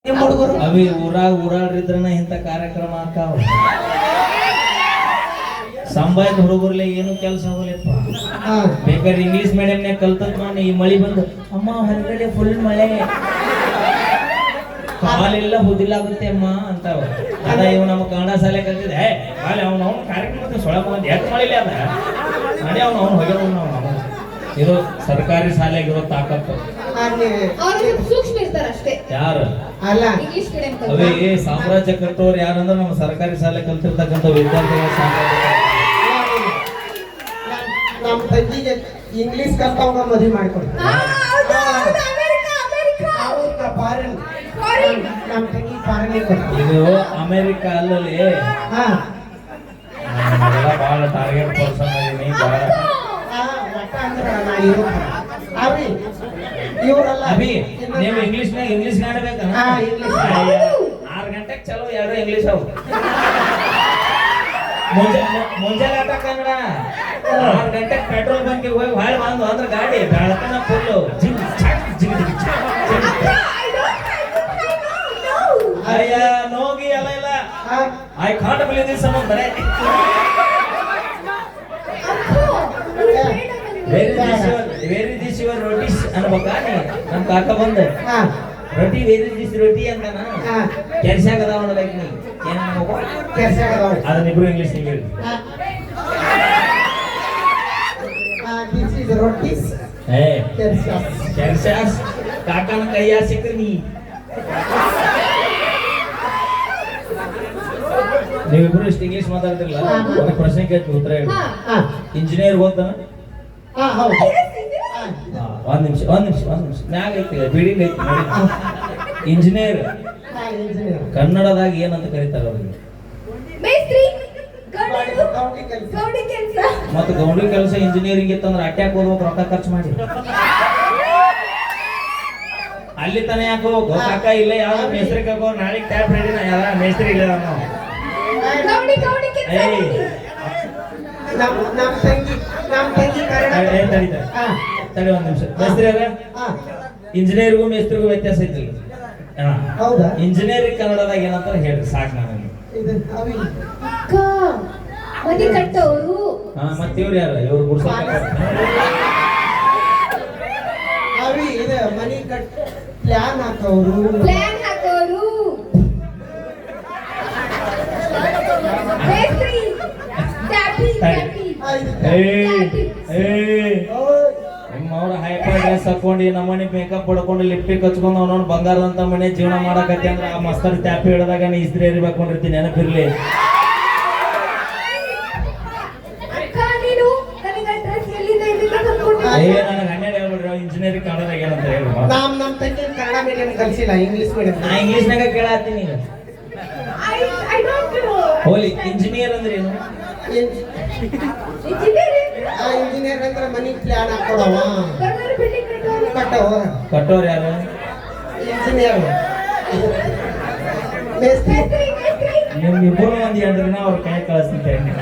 ನಿಮ್ಮ ಹುಡುಗರು ಅವಿ ಊರಾಡ್ರಿದ್ರನ ಇಂಥ ಕಾರ್ಯಕ್ರಮ ಆಕಾವ ಸಂಬಾಯ್ದ ಹುಡುಗರ್ಲೆ ಏನು ಕೆಲಸ ಹೋಗ್ಲಿಪ್ಪ. ಬೇಕಾದ್ರೆ ಇಂಗ್ಲಿಷ್ ಮೀಡಿಯಂನಾಗ ಕಲ್ತದ್ ನೋಡಿ ಈ ಮಳಿ ಬಂದು ಅಮ್ಮ ಹೊರಗಡೆ ಫುಲ್ ಮಳೆ ಕಾಲೆಲ್ಲ ಹುದಿಲಾಗುತ್ತೆ ಅಮ್ಮ ಅಂತಾವ. ಅದ ಇವ್ ನಮ್ಮ ಕನ್ನಡ ಶಾಲೆ ಕಲ್ತಿದ್ದೆ ಅವ್ನು ಕಾರ್ಯಕ್ರಮ ಸೊಳಗ ಬಂದು ಎಷ್ಟು ಮಾಡಿಲ್ಲ ಅದ ಅದೇ ಅವ್ನು ಹೋಗ್ಯಾವ ನಾವು ಇದು ಸರ್ಕಾರಿ ಶಾಲೆಗಿರೋ ತಾಕತ್ತು ಸೂಕ್ಷ್ಮ ಇರ್ತಾರ ಅಷ್ಟೇ. ಯಾರು ಅಲ್ಲ ಇಂಗ್ಲಿಷ್ ಮೀಡಿಯಂ ಅವೇ ಸಾಮ್ರಾಜ್ಯ ಕಟ್ಟೋರು ಯಾರಂದ್ರೆ ನಮ್ಮ ಸರ್ಕಾರಿ ಶಾಲೆ ಕಲ್ತಿರ್ತಕ್ಕಂಥ ವಿದ್ಯಾರ್ಥಿಗಳ ಸಾಮ್ರಾಜ್ಯ. ನಮ್ಮ ತಂಗಿಗೆ ಇಂಗ್ಲಿಷ್ ಕಲ್ತವಂಗ ಮದುವೆ ಮಾಡ್ಕೊಡ್ತಾರೆ. ನಮ್ಮ ತಂಗಿ ಫಾರಿನ್ ಇದು ಅಮೆರಿಕ ಅಲ್ಲಲ್ಲಿ ಬಹಳ ಟಾರ್ಗೆಟ್ ಪರ್ಸನ್ ಅದೀನಿ ಬಹಳ ಅಭಿ ನೀವು ಇಂಗ್ಲಿಷ್ ಆಡ್ಬೇಕ 6 ಗಂಟೆಗೆ ಚಲೋ 2 ಇಂಗ್ಲಿಷ್ ಅವು ಮುಂಜಾನೆ ಆಟ ಕನ್ನಡ 6 ಗಂಟೆಗೆ ಪೆಟ್ರೋಲ್ ಬಂಕ್ ಹೋಗಿ ಹೊಳೆ ಬಂದು ಅಂದ್ರೆ ಗಾಡಿ ಬೆಳತನ ಫುಲ್ಲು ಅಯ್ಯ ನೋಗಿ ಎಲ್ಲ ಇಲ್ಲ ಐ ಕಾಂಟ್ ಬಿಲೀವ್ ದಿಸ್ ಅನ್ನೋಂತಾರೆ. ವೆರಿ ದಿಸ್ ಯುವರ್ ರೋಟೀಸ್ ಅನ್ಬೇಕಾ ನೀ ನಮ್ಮ ಕಾಕ ಬಂದ ರೊಟ್ಟಿ ವೆರಿ ದಿಸ್ ರೊಟ್ಟಿ ಅಂತಾನ ಕೆಲ್ಸಾಗದ ಅನ್ಬೇಕು ನೀ ಅದನ್ನಿಬ್ರು ಇಂಗ್ಲಿಷ್ ನೀವು ಹೇಳಿ. ಕೆಲ್ಸಾಸ್ ಕಾಕನ ಕೈಯ ಸಿಕ್ಕ್ರಿ ನೀವಿಬ್ರು ಇಷ್ಟು ಇಂಗ್ಲಿಷ್ ಮಾತಾಡ್ತಿರಲ್ಲ ಒಂದು ಪ್ರಶ್ನೆ ಕೇಳ್ತೀವಿ ಉತ್ತರ ಹೇಳಿ. ಇಂಜಿನಿಯರ್ ಓದ್ತಾನ? ಒಂದ್ ನಿಮಿಷ ಮ್ಯಾಗ ಐತಿ ಬಿಲ್ಡಿಂಗ್ ಐತಿ. ಇಂಜಿನಿಯರ್ ಕನ್ನಡದಾಗ ಏನಂತ ಕರೀತಾರ ಅವ್ರಿಗೆ? ಮತ್ತೆ ಗೌಂಡಿ ಕೆಲಸ ಇಂಜಿನಿಯರಿಂಗ್ ಇತ್ತಂದ್ರೆ ಅಟ್ಯಾಕ್ ಓದ್ಬೇಕು ರೊಕ್ಕ ಖರ್ಚು ಮಾಡಿ ಅಲ್ಲಿ ತಾನೇ ಯಾಕೋ ಕಾಕ ಇಲ್ಲ ಯಾವ್ದು ಮೇಸ್ತ್ರಿ ಕಾಕೋ ನಾಳೆಗೆ ಟ್ಯಾಪ್ ರೆಡಿ ಯಾರ ಮೇಸ್ತ್ರಿ ಇಲ್ಲ ತಡಿ ಒಂದ್ ನಿಮಿಷ. ಮೇಸ್ತ್ರಿ ಅದ ಇಂಜಿನಿಯರ್ಗೂ ಮೇಸ್ತ್ರಿಗೂ ವ್ಯತ್ಯಾಸ ಐತಿಲ್ಲ. ಇಂಜಿನಿಯರಿಂಗ್ ಕನ್ನಡದಾಗ ಏನಂತಾರ ಹೇಳ್ರಿ ಸಾಕು ನನಗೆ. ಮನೆ ಕಟ್ಟೋರು ಮತ್ತೆ ಇವ್ರು ಯಾರು ಇವ್ರು ಮನಿ ಕಟ್ ಪ್ಲಾನ್ ಹಾಕೋರು ನಿಮ್ಮವ್ರ ಹೈಪರ್ ಡ್ರೆಸ್ ಹಾಕೊಂಡು ನಮ್ಮನೆ ಮೇಕಪ್ ಹೊಡ್ಕೊಂಡು ಲಿಪ್ಟಿಕ್ ಹಚ್ಕೊಂಡು ಅವನವ್ನು ಬಂಗಾರದಂತ ಮನೆ ಜೀವನ ಮಾಡಕತ್ತೆ ಅಂದ್ರೆ ಆ ಮಸ್ತರ್ ಟ್ಯಾಪಿ ಹಿಡಿದಾಗ ನೀ ಇಸ್ತ್ರಿ ಎರಿಬೇಕೊಂಡಿರ್ತೀನಿ ನೆನಪಿರ್ಲಿ. ನನಗೆ 12 ಹೇಳ್ಬಿಡ್ರಿ ಇಂಜಿನಿಯರಿಂಗ್ ಕನ್ನಡದಾಗ ಏನಂತ ಹೇಳಿ. ನಮ್ಮ ತಂಗಿ ಕನ್ನಡ ಮೀಡಿಯಂ ಕಲಿಸಿಲ್ಲ ಇಂಗ್ಲಿಷ್ ಮೀಡಿಯಂ. ನಾ ಇಂಗ್ಲಿಷ್ನಾಗ ಕೇಳತ್ತೀನಿ ಈಗ. ಹೋಲಿ ಇಂಜಿನಿಯರ್ ಅಂದ್ರೆ ಏನು? ಇಂಜಿನಿಯರ್ ಅಂದ್ರೆ ಮನಿ ಪ್ಲಾನ್ ಹಾಕೊಡವ ಕಟ್ಟೋರು ಯಾರು? ಇಂಜಿನಿಯರ್ ನಿಮ್ಗಿಬ್ಬರು ಮಂದಿ ಅಂದ್ರೆ ಅವ್ರ ಕೈ ಕಳಿಸ್ತೀನಿ.